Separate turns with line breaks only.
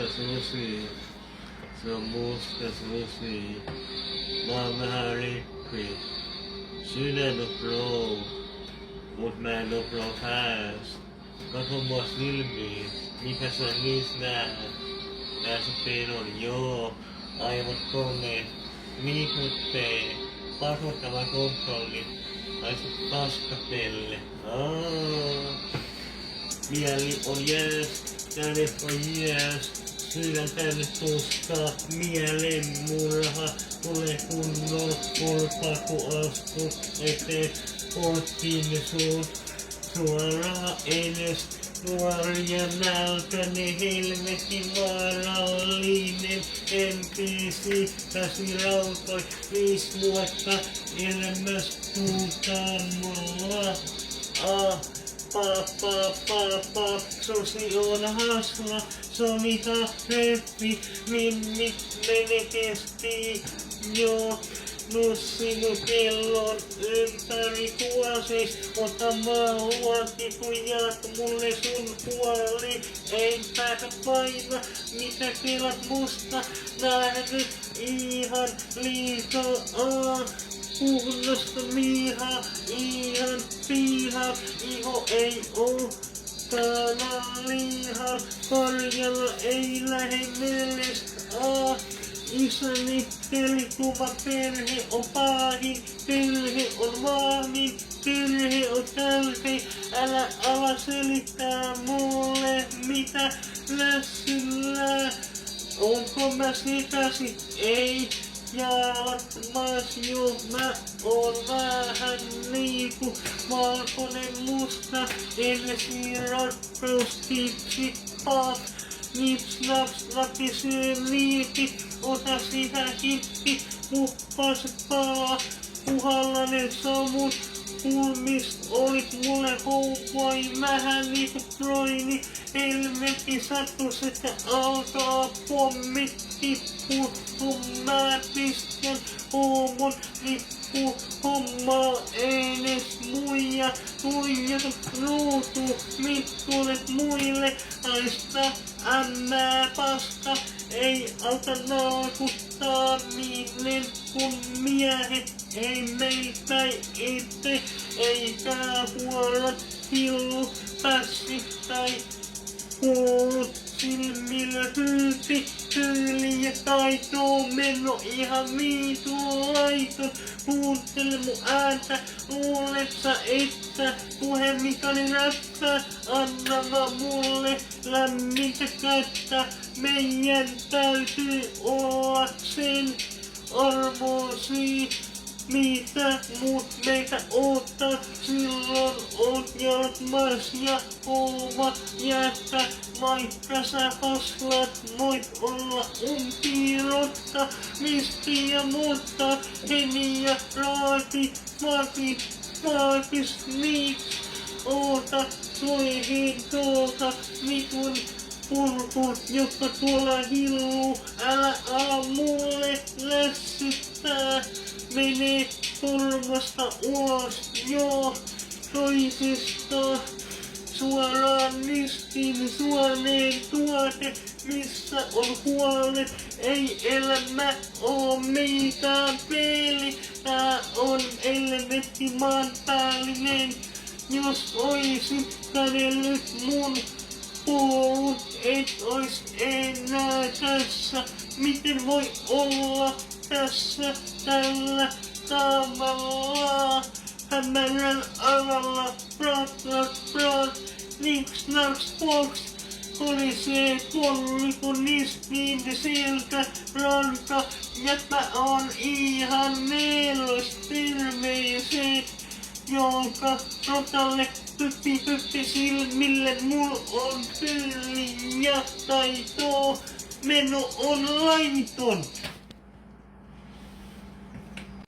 susi. Se on musta susi. Mä oon vähän rikki. Sydän on flow. Mut mä en oo flow fast. Katso mua silmiin. Mikä sä niis näet? Nää se penon, joo. Aivot koneet. Liikuttee. Pakottava kontrolli. Ai se paskapelle. Mieli on jees. Kädet on jees. Sydän tänne tuskaa. Mielen murha. Tule kunnolla. Purkaku astu. Eteen. Oot kiinni sut. Suoraan edes. Nuori ja nälkäinen, helvetin vaarallinen NPC, käsirautoi 5 vuotta elämässä tuutamalla. Susi on hasla, se on ihan reppi, mimmi menetesti, joo. Nussinut kellon ympäri kuosis, ota mauluakin kun jaat mulle sun puoli. Ei päätä paina, mitä kelat musta, nähnyt ihan liikaa. Puhdasta miihaa, ihan piihaa, iho ei oo kanaliihaa. Korjalla ei lähe mielestä. Isäni pelikuva, perhe on pahin, perhe on vahvin, perhe on tärkein. Älä ala selittää mulle mitä lässyllä. Onko mä sekaisin? Ei. Jalat masju, mä oon vähän niinku valkoinen musta. Ensi rakkaustipsi pop. Nips naps läpisee liipi. Ota sitä hippi, muppas pala, puhallanen samut, kulmist olit mulle houkoi, mähän niinku Troini, helvetti sattus, että alkaa pommit tippuu, kun mä pistän hoomon lippu, hommaa edes muija, tuijatu ruutu, mittuulet muille, haista ämmää paska. Ei auta naakuttaminen, kun miehet ei meiltä itse, eikä huolet hillu pässi tai kuulut silmillä hylti, tyyli ja taito, meno ihan viitu laiton. Kuuntele mun ääntä, luulet sä että puhemikani räppää, anna vaan mulle lämmintä kättä. Meidän täytyy olla sen arvosi, mitä muut meitä ottaa. Silloin on jalat mars ja kova jättä, vaikka sä haslat voit olla umpirotta. Mistiä mutta heni ja raati, vaakis niks. Oota soihin tuolta vitun purkut, jotka tuolla hilluu. Älä ala mulle lässyttää. Mene turvasta ulos, joo, toisesta. Suoraan nistin suoneen tuote, missä on huolet. Ei elämä oo mitään peli, tää on helvetti maanpäällinen. Jos oisit kädellyt mun puolut, et ois enää tässä. Miten voi olla tässä tällä tavalla? Hämärän alalla, prat, niks naks box. Kolisee polli kun nistiin sieltä ranka. Jätpä on ihan nelos, terveiset. Jonka rotalle pyppi silmille, mul on tyyli ja taito. Meno on laiton.